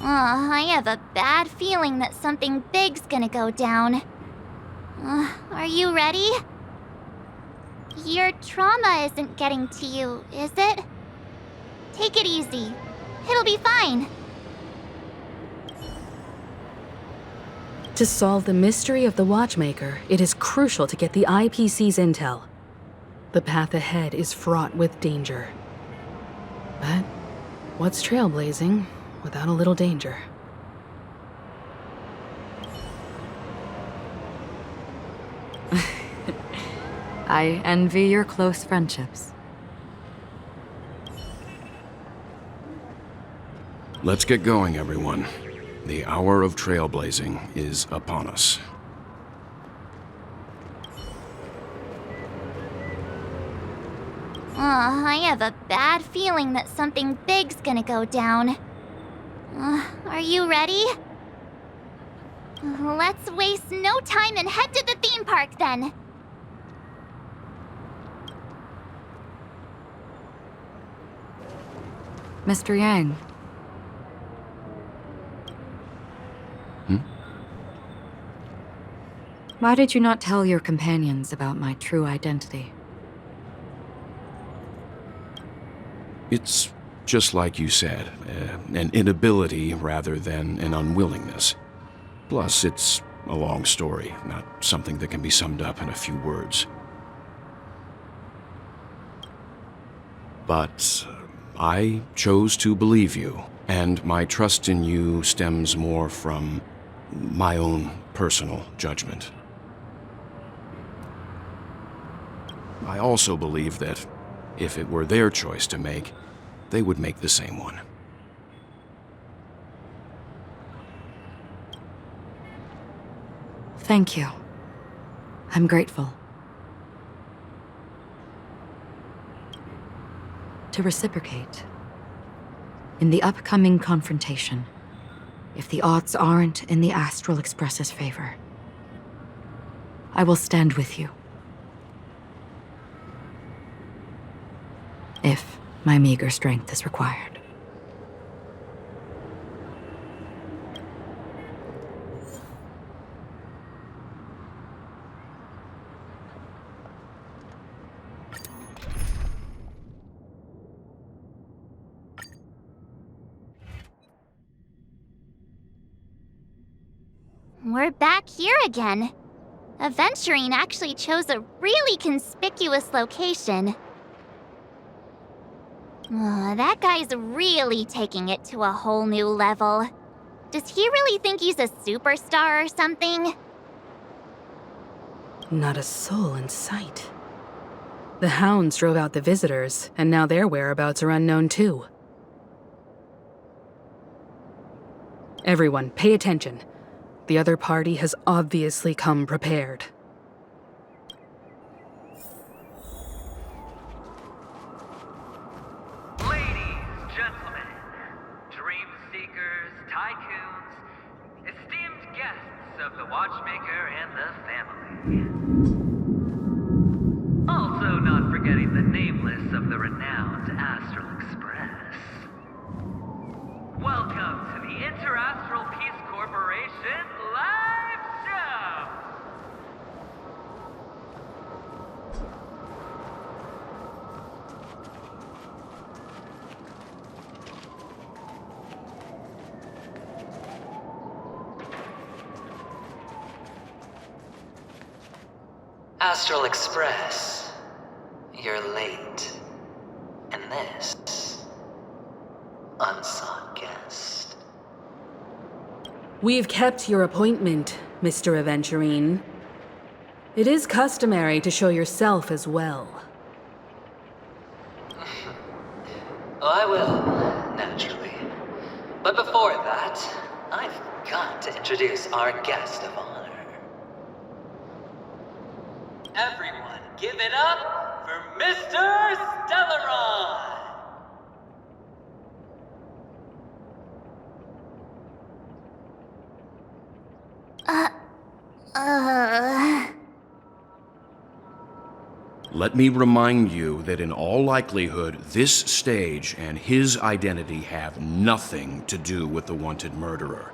I have a bad feeling that something big's gonna go down. Are you ready? Your trauma isn't getting to you, is it? Take it easy. It'll be fine. To solve the mystery of the Watchmaker, it is crucial to get the IPC's intel. The path ahead is fraught with danger. But what's trailblazing without a little danger? I envy your close friendships. Let's get going, everyone. The hour of trailblazing is upon us. I have a bad feeling that something big's gonna go down. Are you ready? Let's waste no time and head to the theme park then. Mr. Yang. Why did you not tell your companions about my true identity? It's just like you said, an inability rather than an unwillingness. Plus, it's a long story, not something that can be summed up in a few words. But I chose to believe you, and my trust in you stems more from my own personal judgment. I also believe that if it were their choice to make, they would make the same one. Thank you. I'm grateful. To reciprocate. In the upcoming confrontation, if the odds aren't in the Astral Express's favor, I will stand with you. If my meager strength is required. We're back here again. Aventurine actually chose a really conspicuous location. That guy's really taking it to a whole new level. Does he really think he's a superstar or something? Not a soul in sight. The hounds drove out the visitors, and now their whereabouts are unknown too. Everyone, pay attention. The other party has obviously come prepared. Ladies, gentlemen, dream seekers, tycoons, esteemed guests of the Watchmaker and the family. Also not forgetting the nameless of the renowned Astral Express. Welcome to the Interastral Peace Corporation live show! Astral Express, you're late. And this, unsought guest. We've kept your appointment, Mr. Aventurine. It is customary to show yourself as well. I will, naturally. But before that, I've got to introduce our guest of honor. Everyone, give it up for Mr. Stellaron! Let me remind you that in all likelihood, this stage and his identity have nothing to do with the wanted murderer.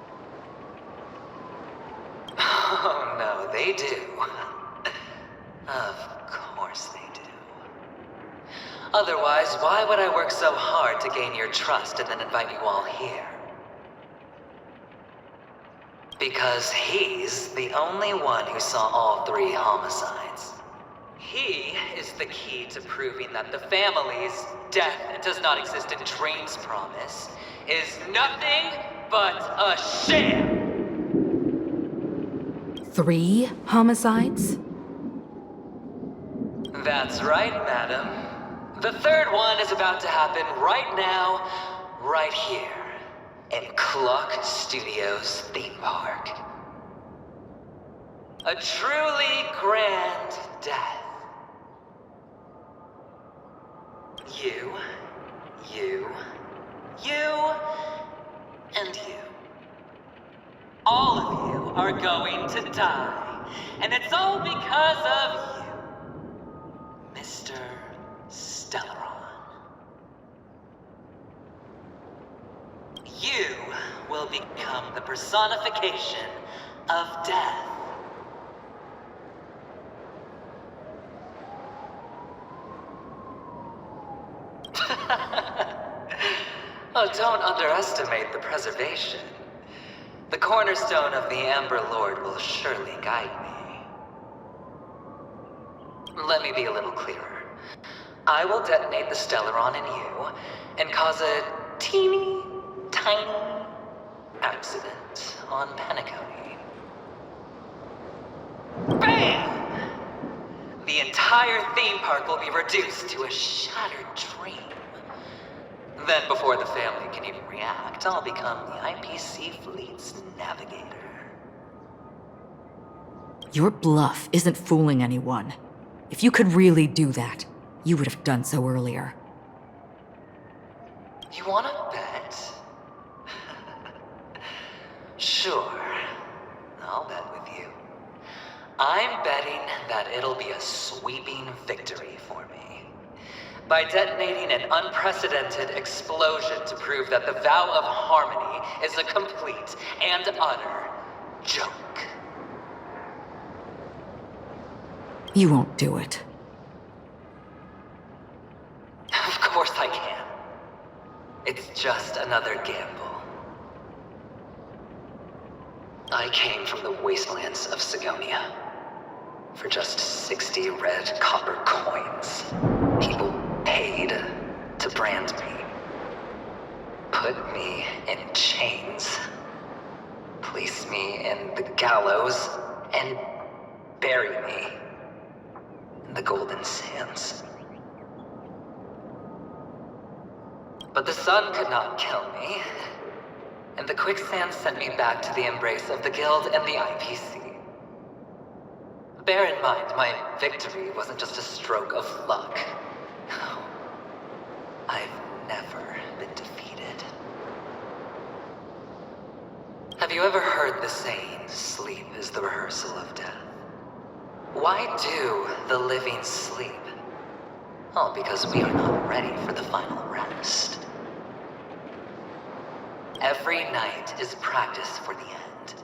Oh, no, they do. Of course they do. Otherwise, why would I work so hard to gain your trust and then invite you all here? Because he's the only one who saw all 3 homicides. He is the key to proving that the family's death does not exist in Dream's promise is nothing but a sham! 3 homicides? That's right, madam. The 3rd one is about to happen right now, right here, in Clock Studios theme park. A truly grand death. You, and you. All of you are going to die, and it's all because of you, Mr. Stellaron. You will become the personification of death. Oh, don't underestimate the preservation. The cornerstone of the Amber Lord will surely guide me. Let me be a little clearer. I will detonate the Stellaron in you and cause a teeny, tiny accident on Penacony. BAM! The entire theme park will be reduced to a shattered dream. Then, before the family can even react, I'll become the IPC fleet's navigator. Your bluff isn't fooling anyone. If you could really do that, you would have done so earlier. You wanna bet? Sure. I'll bet with you. I'm betting that it'll be a sweeping victory for me. By detonating an unprecedented explosion to prove that the vow of harmony is a complete and utter joke. You won't do it. Of course I can. It's just another gamble. I came from the wastelands of Sigonia for just 60 red copper coins. People paid to brand me. Put me in chains. Place me in the gallows and bury me in the golden sands. But the sun could not kill me, and the quicksand sent me back to the embrace of the Guild and the IPC. Bear in mind, my victory wasn't just a stroke of luck. No. I've never been defeated. Have you ever heard the saying, sleep is the rehearsal of death? Why do the living sleep? Oh, because we are not ready for the final rest. Every night is practice for the end.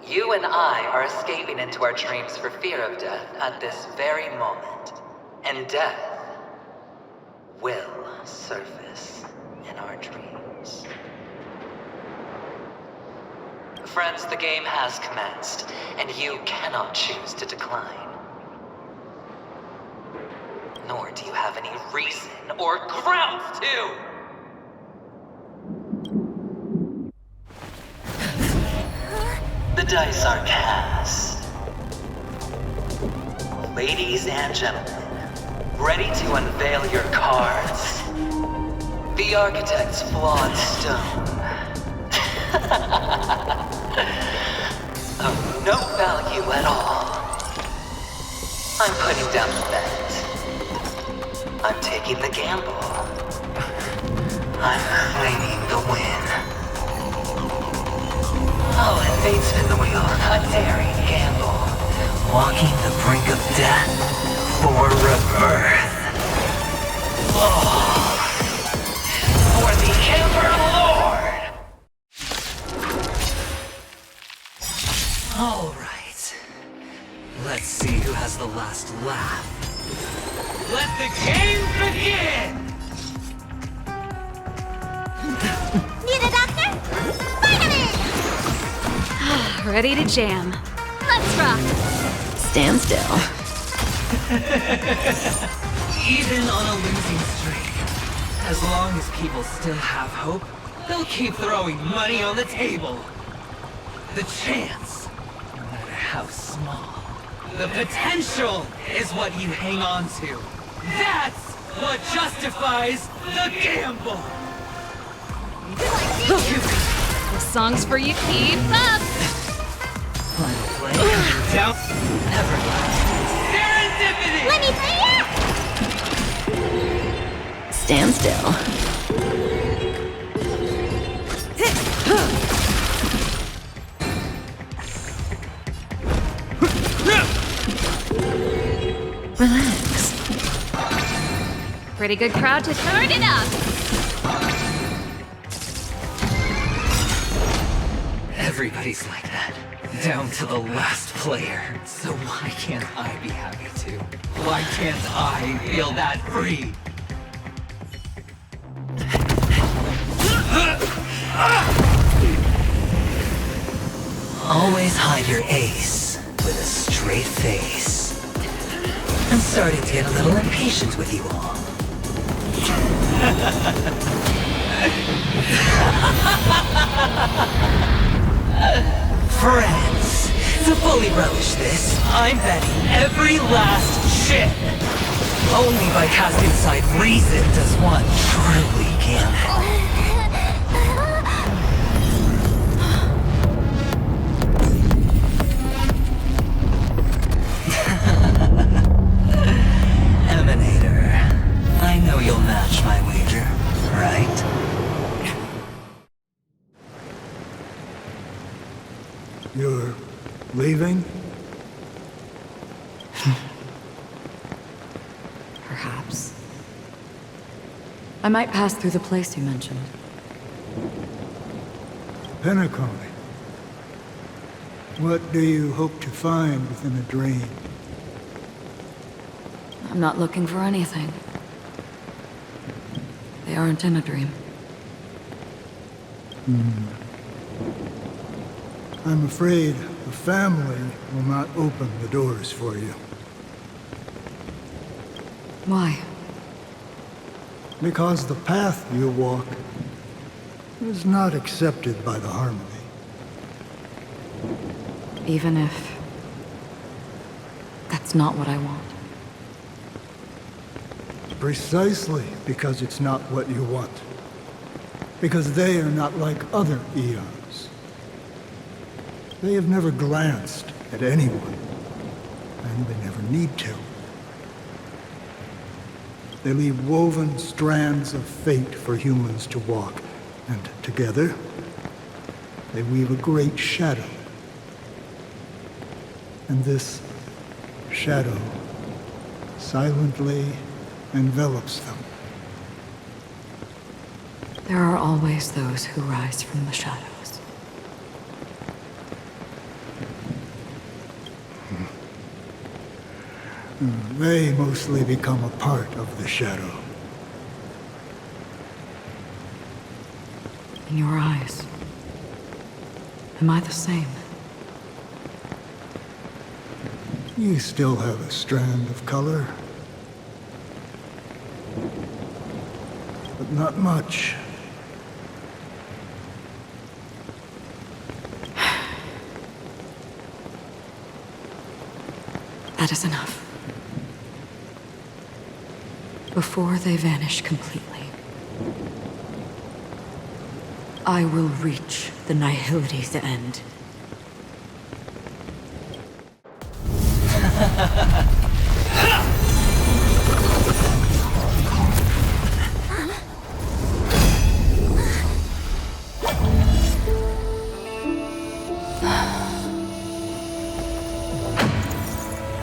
You and I are escaping into our dreams for fear of death at this very moment. And death will surface in our dreams. Friends, the game has commenced, and you cannot choose to decline. Nor do you have any reason or grounds to! The dice are cast. Ladies and gentlemen, ready to unveil your cards? The Architect's flawed stone. Of no value at all. I'm putting down the bet. I'm taking the gamble. I'm claiming the win. Oh, and fate's been the wheel. A daring gamble. Walking the brink of death. for rebirth. All for the Ember Lord! Alright. Let's see who has the last laugh. Let the game begin! Need a doctor? Vitamin! Ready to jam. Let's rock! Stand still. Even on a losing streak, as long as people still have hope, they'll keep throwing money on the table. The chance, no matter how small, the potential is what you hang on to. That's what justifies the gamble. This song's for you, keep up! Final play, down, never mind. Serendipity! Let me play it! Stand still. Relax. Pretty good crowd to turn it up! Everybody's like that, down to the last player. So why can't I be happy too? Why can't I feel that free? Always hide your ace with a straight face. I'm starting to get a little impatient with you all. Friends, to fully relish this, I'm betting every last chip. Only by casting aside reason does one truly gamble. Emanator, I know you'll match my wager, right? You're leaving? Perhaps. I might pass through the place you mentioned. Penacony. What do you hope to find within a dream? I'm not looking for anything. They aren't in a dream. I'm afraid the family will not open the doors for you. Why? Because the path you walk is not accepted by the Harmony. Even if... that's not what I want. Precisely because it's not what you want. Because they are not like other eons. They have never glanced at anyone, and they never need to. They leave woven strands of fate for humans to walk, and together, they weave a great shadow. And this shadow silently envelops them. There are always those who rise from the shadows. They mostly become a part of the shadow. In your eyes, am I the same? You still have a strand of color. But not much. That is enough. Before they vanish completely, I will reach the nihility's end.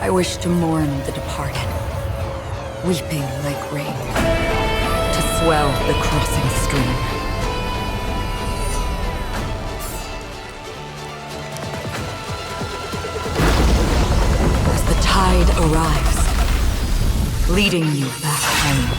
I wish to mourn the departed. weeping like rain, to swell the crossing stream. As the tide arrives, leading you back home.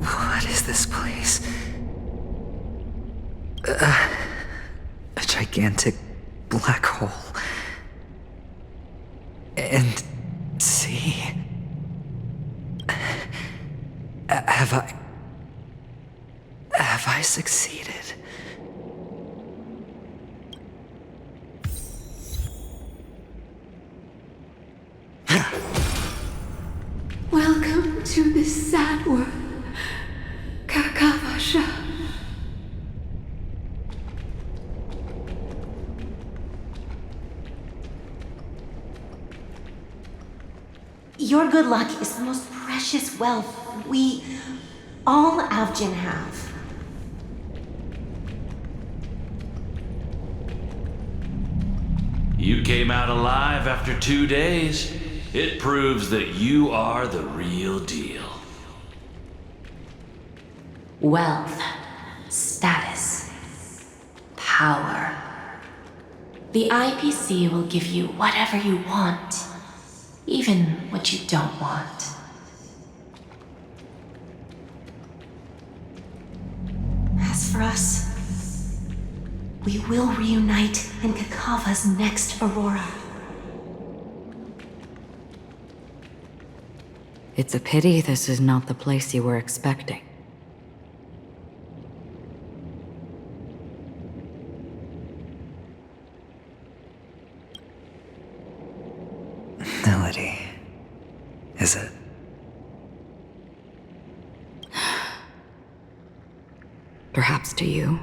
What is this place? A gigantic black hole. And see. Have I succeeded? Welcome to this sad world, Kakavasha. Your good luck is the most precious wealth we, all Avgin, have. You came out alive after 2 days. It proves that you are the real deal. Wealth, status, power. The IPC will give you whatever you want, even what you don't want. As for us, we will reunite in Kakava's next Aurora. It's a pity this is not the place you were expecting. Melody. Is it? Perhaps to you,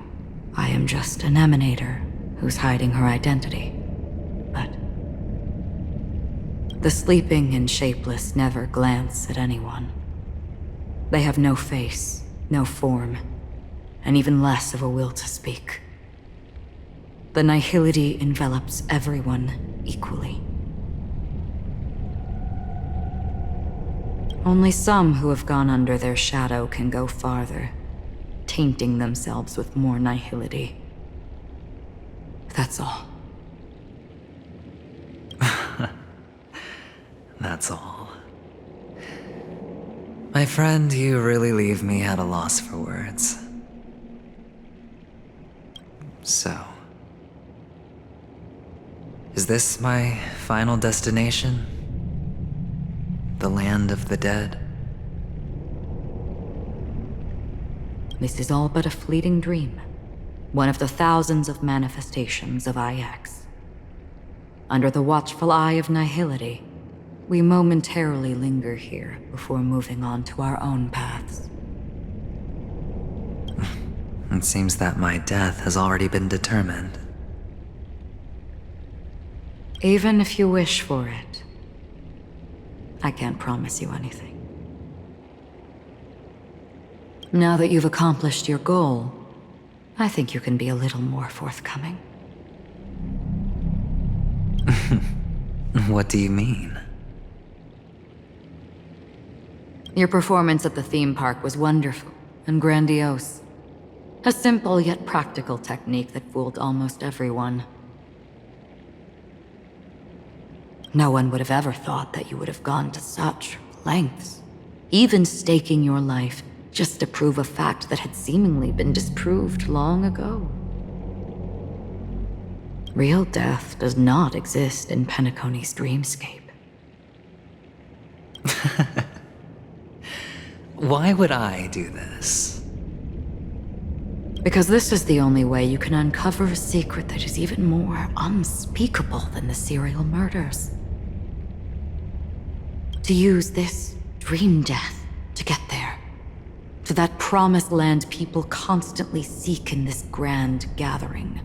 I am just an emanator who's hiding her identity. But the sleeping and shapeless never glance at anyone. They have no face, no form, and even less of a will to speak. The nihility envelops everyone equally. Only some who have gone under their shadow can go farther, tainting themselves with more nihility. That's all. That's all. My friend, you really leave me at a loss for words. So, is this my final destination? The land of the dead? This is all but a fleeting dream. One of the thousands of manifestations of IX. Under the watchful eye of nihility, we momentarily linger here before moving on to our own paths. It seems that my death has already been determined. Even if you wish for it, I can't promise you anything. Now that you've accomplished your goal, I think you can be a little more forthcoming. What do you mean? Your performance at the theme park was wonderful and grandiose. A simple yet practical technique that fooled almost everyone. No one would have ever thought that you would have gone to such lengths, even staking your life just to prove a fact that had seemingly been disproved long ago. Real death does not exist in Penacony's dreamscape. Why would I do this? Because this is the only way you can uncover a secret that is even more unspeakable than the serial murders. To use this dream death to get there. To that promised land people constantly seek in this grand gathering.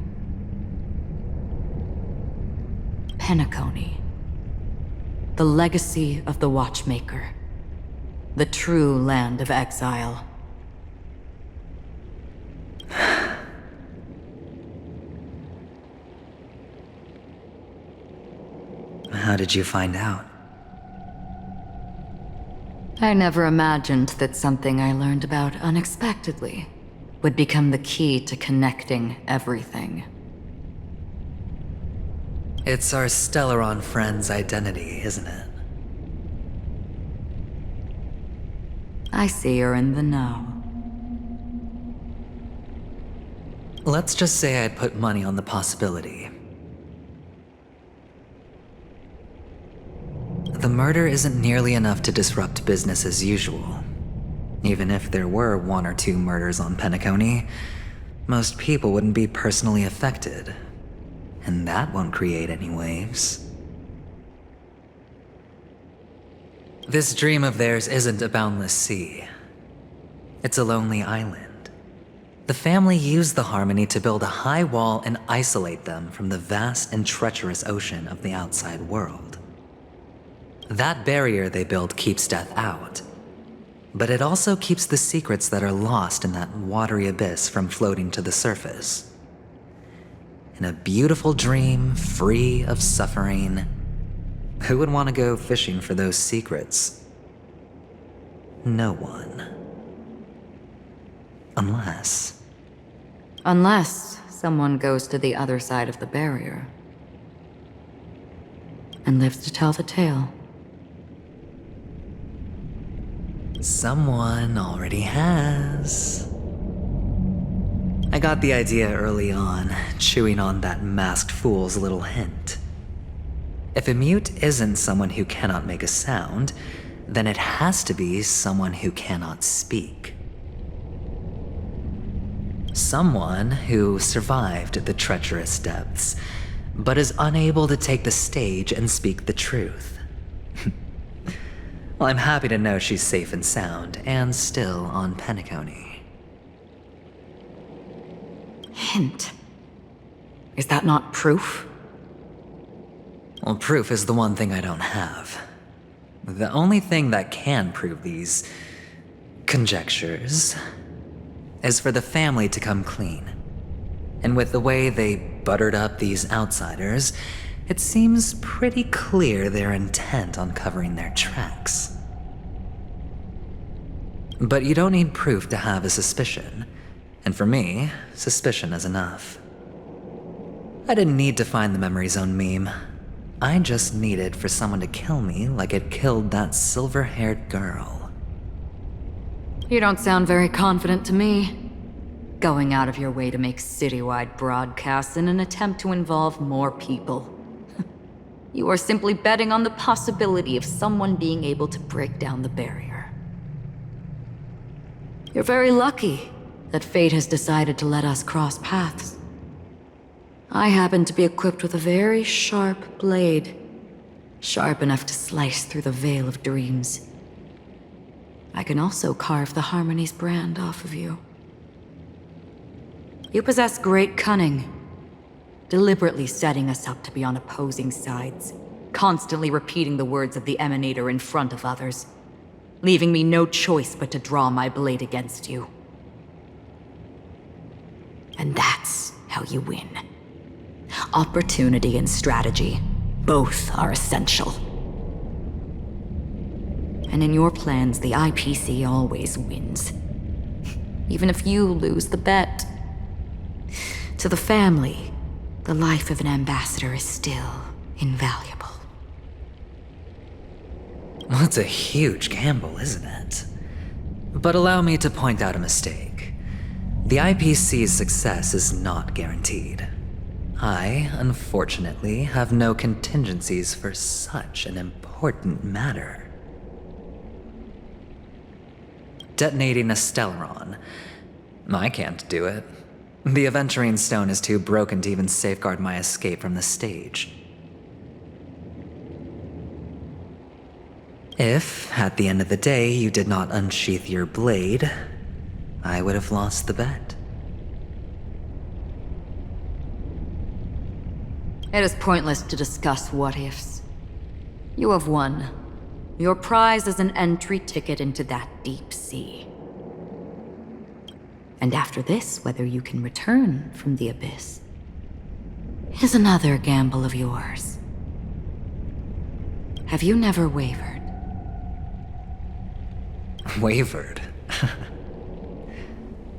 Penacony. The legacy of the Watchmaker. The true land of exile. How did you find out? I never imagined that something I learned about unexpectedly would become the key to connecting everything. It's our Stellaron friend's identity, isn't it? I see you're in the know. Let's just say I'd put money on the possibility. The murder isn't nearly enough to disrupt business as usual. Even if there were 1 or 2 murders on Penacony, most people wouldn't be personally affected. And that won't create any waves. This dream of theirs isn't a boundless sea. It's a lonely island. The family used the Harmony to build a high wall and isolate them from the vast and treacherous ocean of the outside world. That barrier they built keeps death out, but it also keeps the secrets that are lost in that watery abyss from floating to the surface. In a beautiful dream, free of suffering, who would want to go fishing for those secrets? No one. Unless someone goes to the other side of the barrier and lives to tell the tale. Someone already has. I got the idea early on, chewing on that masked fool's little hint. If a mute isn't someone who cannot make a sound, then it has to be someone who cannot speak. Someone who survived the treacherous depths, but is unable to take the stage and speak the truth. Well, I'm happy to know she's safe and sound, and still on Penacony. Hint. Is that not proof? Well, proof is the one thing I don't have. The only thing that can prove these conjectures is for the family to come clean. And with the way they buttered up these outsiders, it seems pretty clear they're intent on covering their tracks. But you don't need proof to have a suspicion. And for me, suspicion is enough. I didn't need to find the Memory Zone meme. I just needed for someone to kill me like it killed that silver-haired girl. You don't sound very confident to me. Going out of your way to make citywide broadcasts in an attempt to involve more people. You are simply betting on the possibility of someone being able to break down the barrier. You're very lucky that fate has decided to let us cross paths. I happen to be equipped with a very sharp blade, sharp enough to slice through the veil of dreams. I can also carve the Harmony's brand off of you. You possess great cunning, deliberately setting us up to be on opposing sides, constantly repeating the words of the Emanator in front of others, leaving me no choice but to draw my blade against you. And that's how you win. Opportunity and strategy, both are essential. And in your plans, the IPC always wins. Even if you lose the bet. To the family, the life of an ambassador is still invaluable. Well, it's a huge gamble, isn't it? But allow me to point out a mistake. The IPC's success is not guaranteed. I, unfortunately, have no contingencies for such an important matter. detonating a Stellaron. I can't do it. The Aventurine Stone is too broken to even safeguard my escape from the stage. If, at the end of the day, you did not unsheath your blade, I would have lost the bet. It is pointless to discuss what-ifs. You have won. Your prize is an entry ticket into that deep sea. And after this, whether you can return from the abyss is another gamble of yours. Have you never wavered? Wavered?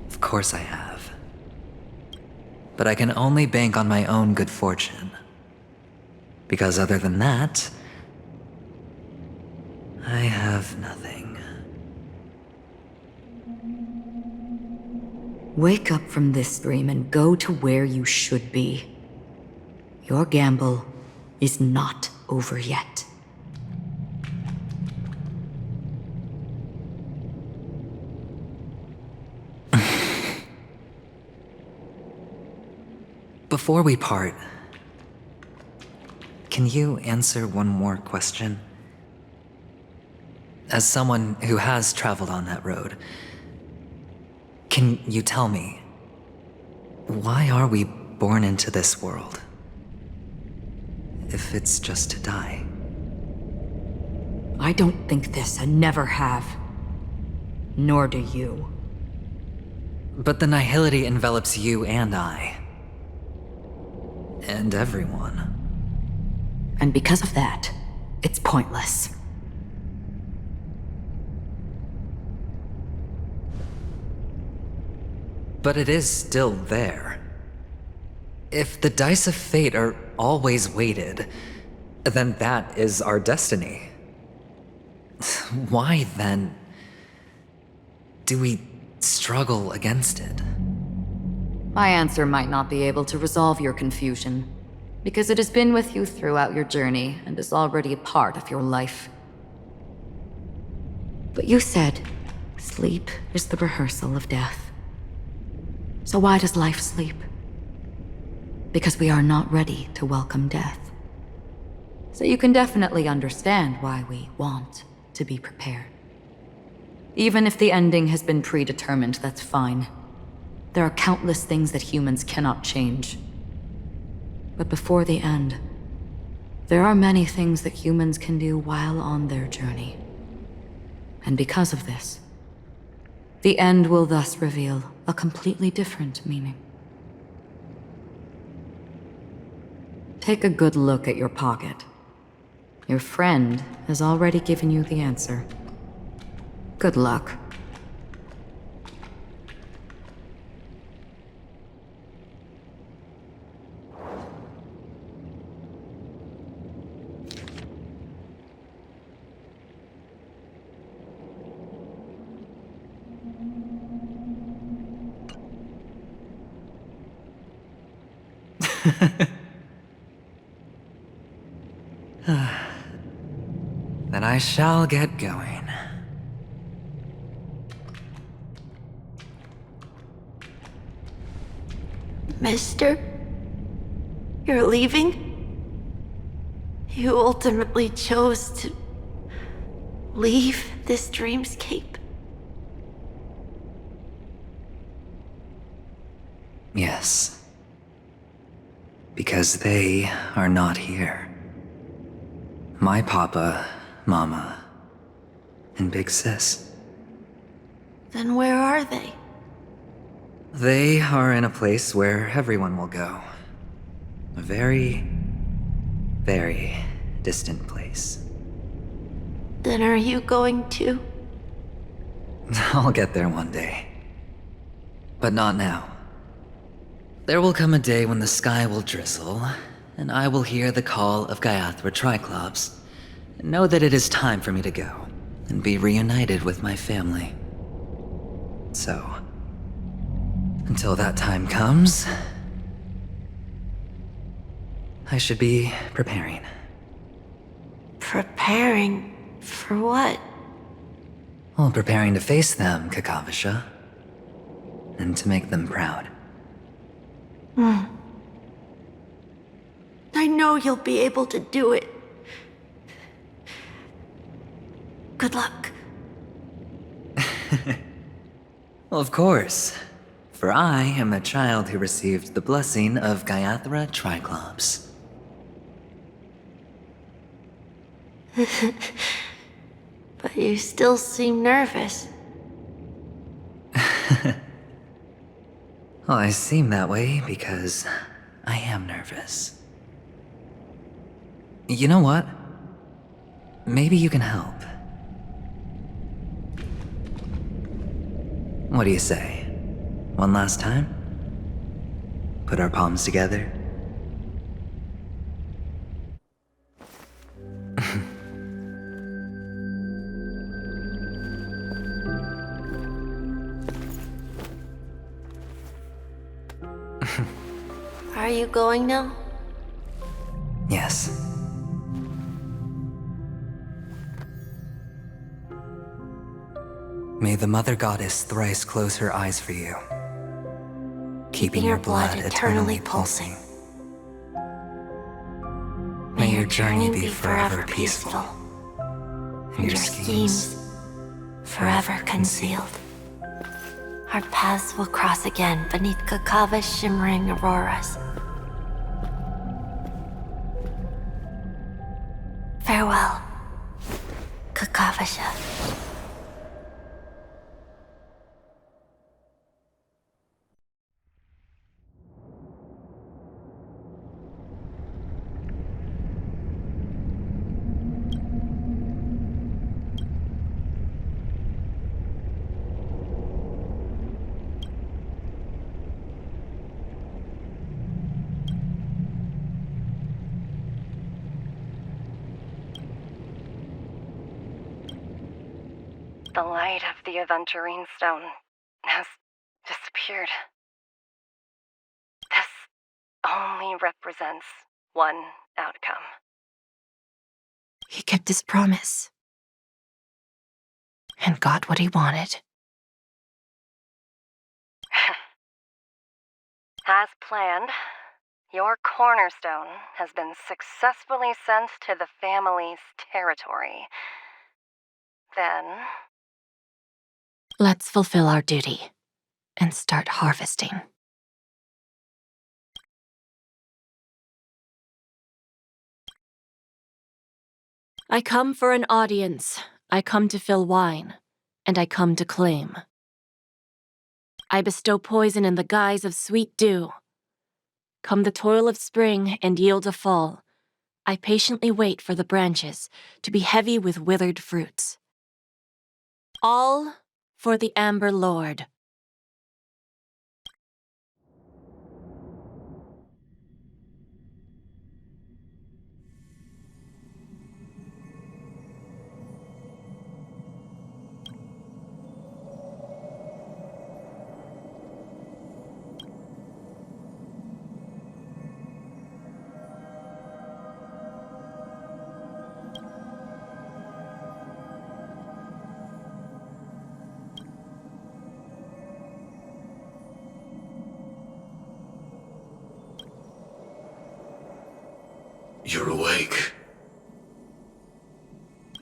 Of course I have. But I can only bank on my own good fortune. Because other than that, I have nothing. Wake up from this dream and go to where you should be. Your gamble is not over yet. Before we part, can you answer one more question? As someone who has traveled on that road, can you tell me, why are we born into this world? If it's just to die. I don't think this and never have. Nor do you. But the nihility envelops you and I. And everyone. And because of that, it's pointless. But it is still there. If the dice of fate are always weighted, then that is our destiny. Why, then, do we struggle against it? My answer might not be able to resolve your confusion, because it has been with you throughout your journey and is already a part of your life. But you said, sleep is the rehearsal of death. So why does life sleep? Because we are not ready to welcome death. So you can definitely understand why we want to be prepared. Even if the ending has been predetermined, that's fine. There are countless things that humans cannot change. But before the end, there are many things that humans can do while on their journey. And because of this, the end will thus reveal a completely different meaning. Take a good look at your pocket. Your friend has already given you the answer. Good luck. Then I shall get going. Mister? You're leaving? You ultimately chose to leave this dreamscape? Yes. Because they are not here. My papa, mama, and big sis. Then where are they? They are in a place where everyone will go. A very, very distant place. Then are you going to? I'll get there one day. But not now. There will come a day when the sky will drizzle, and I will hear the call of Gaiathra Triclops, and know that it is time for me to go, and be reunited with my family. So, until that time comes, I should be preparing. Preparing for what? While preparing to face them, Kakavasha. And to make them proud. I know you'll be able to do it. Good luck. Well, of course. For I am a child who received the blessing of Gaiathra Triclops. But you still seem nervous. Well, I seem that way because I am nervous. You know what? Maybe you can help. What do you say? One last time? Put our palms together? Are you going now? Yes. May the Mother Goddess thrice close her eyes for you, keeping your blood eternally pulsing. May your journey be forever peaceful, and your schemes forever concealed. Our paths will cross again beneath Kakava's shimmering auroras. Farewell, Kakavasha. The light of the Aventurine Stone has disappeared. This only represents one outcome. He kept his promise. And got what he wanted. As planned, your cornerstone has been successfully sent to the family's territory. Then... Let's fulfill our duty and start harvesting. I come for an audience. I come to fill wine, and I come to claim. I bestow poison in the guise of sweet dew. Come the toil of spring and yield a fall. I patiently wait for the branches to be heavy with withered fruits. All for the Amber Lord. You're awake.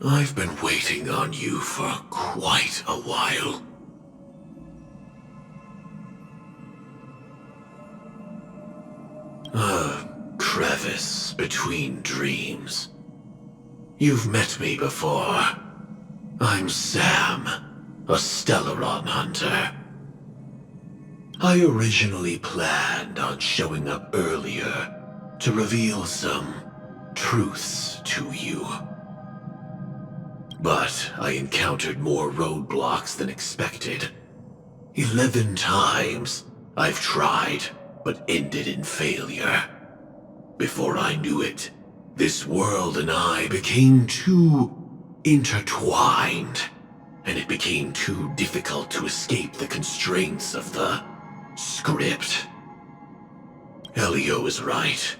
I've been waiting on you for quite a while. A crevice between dreams. You've met me before. I'm Sam, a Stellaron hunter. I originally planned on showing up earlier to reveal some truths to you. But I encountered more roadblocks than expected. 11 times I've tried, but ended in failure. Before I knew it, this world and I became too intertwined, and it became too difficult to escape the constraints of the script. Elio is right.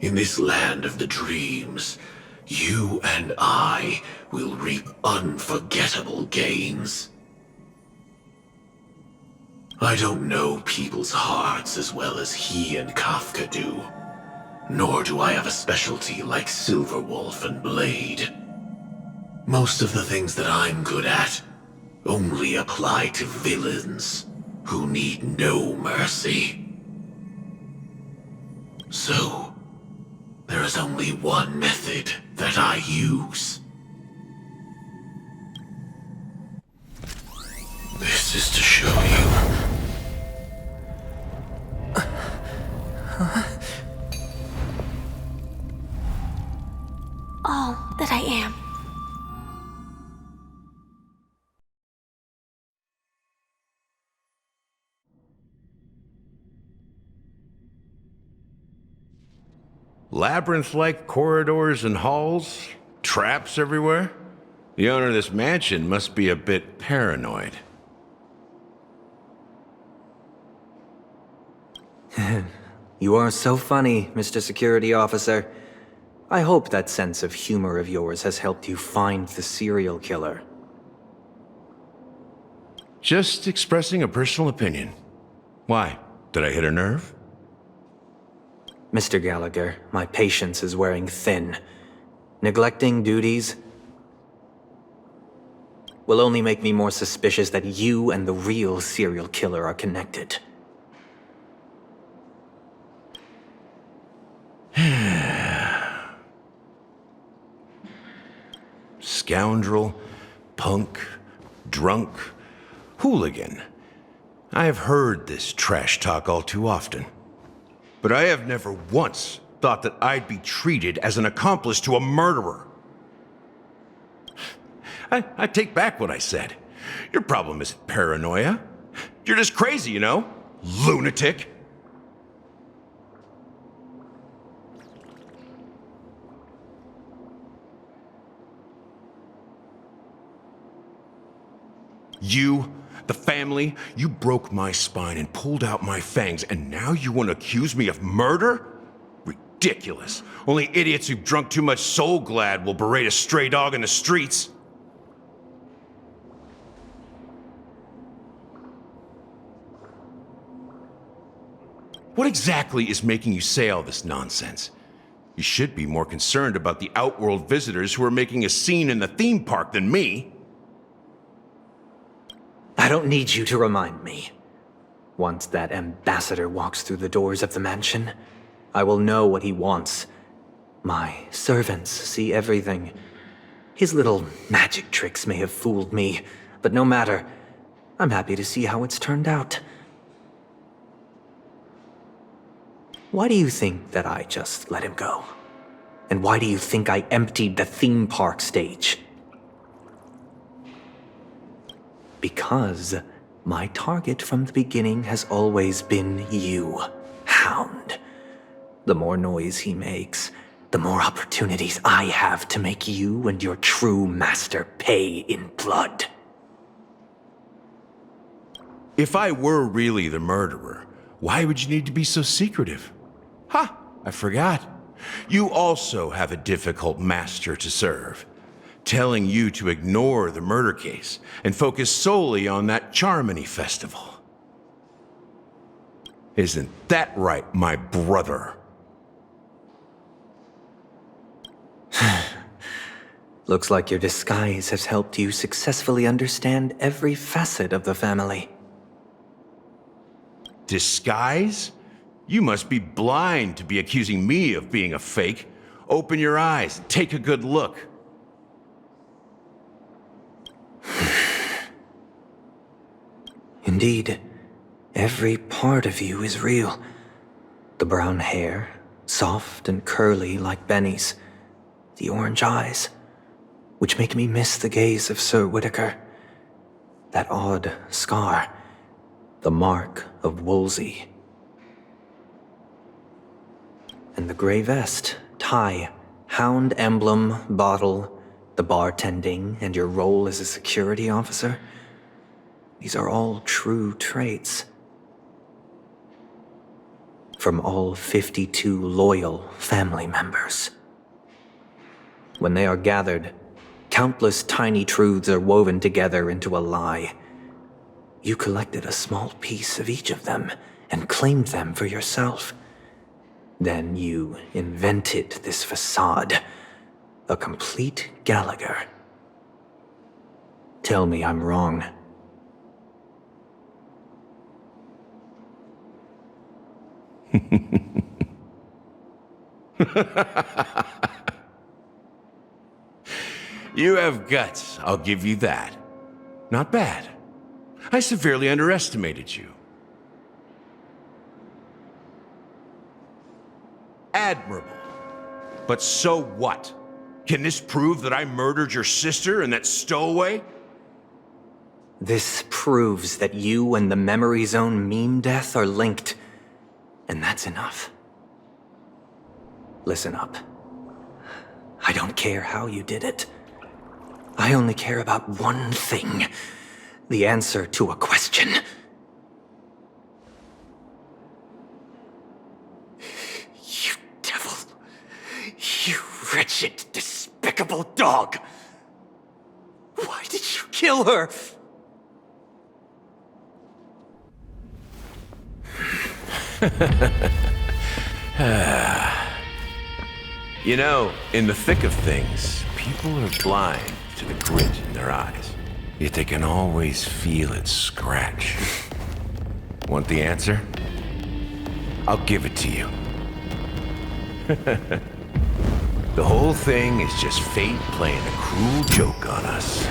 In this land of the dreams, You and I will reap unforgettable gains. I don't know people's hearts as well as he and Kafka do. Nor do I have a specialty like Silverwolf and Blade. Most of the things that I'm good at only apply to villains who need no mercy. So, there is only one method that I use. This is to show you. All that I am. Labyrinth-like corridors and halls? Traps everywhere? The owner of this mansion must be a bit paranoid. You are so funny, Mr. Security Officer. I hope that sense of humor of yours has helped you find the serial killer. Just expressing a personal opinion. Why? Did I hit a nerve? Mr. Gallagher, my patience is wearing thin. Neglecting duties will only make me more suspicious that you and the real serial killer are connected. Scoundrel, punk, drunk, hooligan. I have heard this trash talk all too often. But I have never once thought that I'd be treated as an accomplice to a murderer. I take back what I said. Your problem isn't paranoia. You're just crazy, you know? Lunatic. You, the family, you broke my spine and pulled out my fangs, and now you want to accuse me of murder? Ridiculous. Only idiots who've drunk too much Soul Glad will berate a stray dog in the streets. What exactly is making you say all this nonsense? You should be more concerned about the Outworld visitors who are making a scene in the theme park than me. I don't need you to remind me. Once that ambassador walks through the doors of the mansion, I will know what he wants. My servants see everything. His little magic tricks may have fooled me, but no matter. I'm happy to see how it's turned out. Why do you think that I just let him go? And why do you think I emptied the theme park stage? Because my target from the beginning has always been you, Hound. The more noise he makes, the more opportunities I have to make you and your true master pay in blood. If I were really the murderer, why would you need to be so secretive? Ha! I forgot. You also have a difficult master to serve, telling you to ignore the murder case and focus solely on that Charmony festival. Isn't that right, my brother? Looks like your disguise has helped you successfully understand every facet of the family. Disguise? You must be blind to be accusing me of being a fake. Open your eyes and take a good look. Indeed, every part of you is real. The brown hair, soft and curly like Benny's. The orange eyes, which make me miss the gaze of Sir Whitaker. That odd scar, the mark of Wolsey. And the gray vest, tie, hound emblem, bottle, the bartending, and your role as a security officer. These are all true traits. From all 52 loyal family members. When they are gathered, countless tiny truths are woven together into a lie. You collected a small piece of each of them and claimed them for yourself. Then you invented this facade, a complete Gallagher. Tell me I'm wrong. You have guts, I'll give you that. Not bad. I severely underestimated you. Admirable. But so what? Can this prove that I murdered your sister and that stowaway? This proves that you and the Memory Zone meme death are linked, and that's enough. Listen up. I don't care how you did it. I only care about one thing. The answer to a question. You devil. You wretched, despicable dog. Why did you kill her? You know, in the thick of things, people are blind to the grit in their eyes. Yet they can always feel it scratch. Want the answer? I'll give it to you. The whole thing is just fate playing a cruel joke on us.